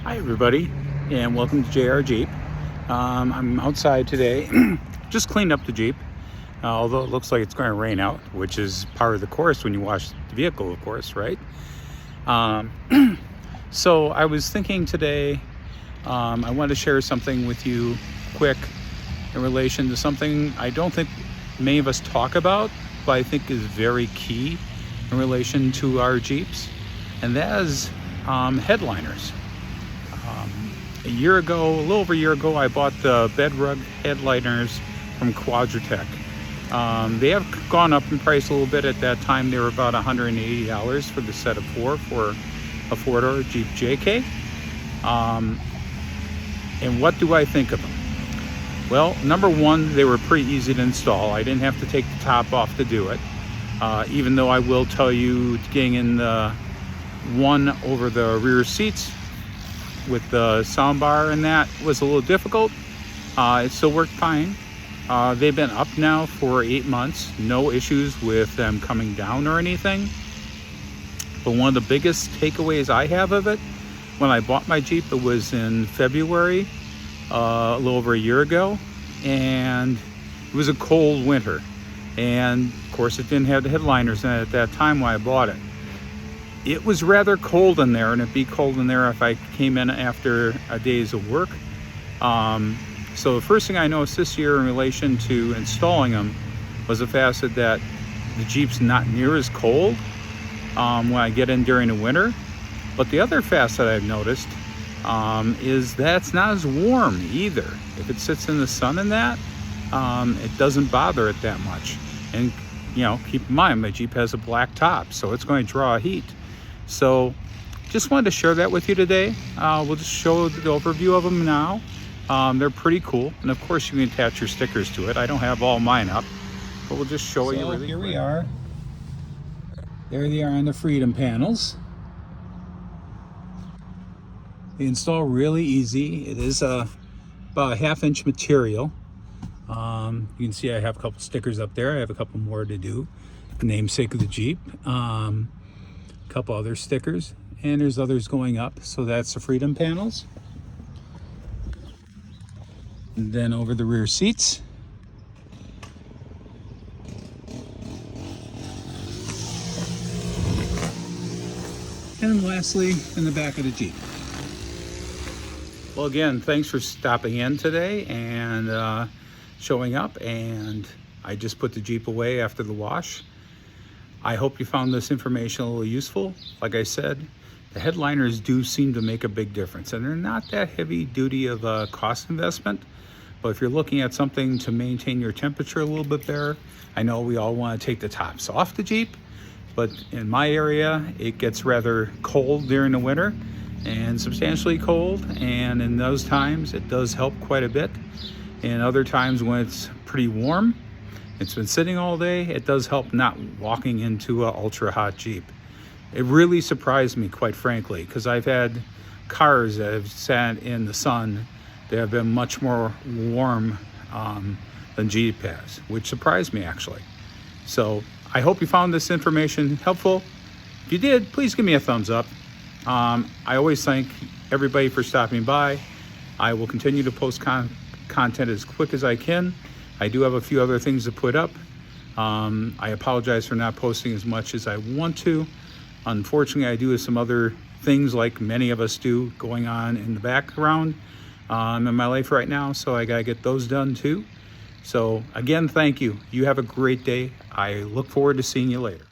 Hi everybody, and welcome to JR Jeep. I'm outside today, just cleaned up the Jeep, although it looks like it's going to rain out, which is part of the course when you wash the vehicle, of course, right? Um, so I was thinking today, I wanted to share something with you quick in relation to something I don't think many of us talk about, but I think is very key in relation to our Jeeps, and that is headliners. A little over a year ago, I bought the Bedrock headliners from Quadratech. They have gone up in price a little bit. At that time, they were about $180 for the set of four for a four-door Jeep JK. And what do I think of them? Well, number one, they were pretty easy to install. I didn't have to take the top off to do it. Even though I will tell you, getting in the one over the rear seats with the sound bar and that was a little difficult. It still worked fine. They've been up now for 8 months. No issues with them coming down or anything. But one of the biggest takeaways I have of it, when I bought my Jeep, it was in February, a little over a year ago, and it was a cold winter. And of course it didn't have the headliners in it at that time when I bought it. It was rather cold in there, and it'd be cold in there if I came in after a days of work. So the first thing I noticed this year in relation to installing them was the fact that the Jeep's not near as cold when I get in during the winter. But the other fact that I've noticed is that it's not as warm either. If it sits in the sun and that, it doesn't bother it that much. And keep in mind, my Jeep has a black top, so it's going to draw heat. So just wanted to share that with you today. We'll just show the overview of them now. They're pretty cool, and of course you can attach your stickers to it. I don't have all mine up, but we'll just show you really here quick. We are. There they are on the Freedom panels. They install really easy. It is about a 1/2-inch material. You can see I have a couple stickers up there. I have a couple more to do. The namesake of the Jeep. Couple other stickers, and there's others going up. So that's the Freedom panels. And then over the rear seats. And lastly, in the back of the Jeep. Well, again, thanks for stopping in today and showing up. And I just put the Jeep away after the wash. I hope you found this information a little useful. Like I said, the headliners do seem to make a big difference, and they're not that heavy duty of a cost investment. But if you're looking at something to maintain your temperature a little bit better, I know we all want to take the tops off the Jeep, but in my area, it gets rather cold during the winter and substantially cold. And in those times, it does help quite a bit. And other times when it's pretty warm, it's been sitting all day, it does help not walking into an ultra hot Jeep. It really surprised me, quite frankly, because I've had cars that have sat in the sun that have been much more warm than Jeep has, which surprised me actually. So I hope you found this information helpful. If you did, please give me a thumbs up. I always thank everybody for stopping by. I will continue to post content as quick as I can. I do have a few other things to put up. I apologize for not posting as much as I want to. Unfortunately, I do have some other things, like many of us do, going on in the background in my life right now, so I gotta get those done too. So again, thank you. You have a great day. I look forward to seeing you later.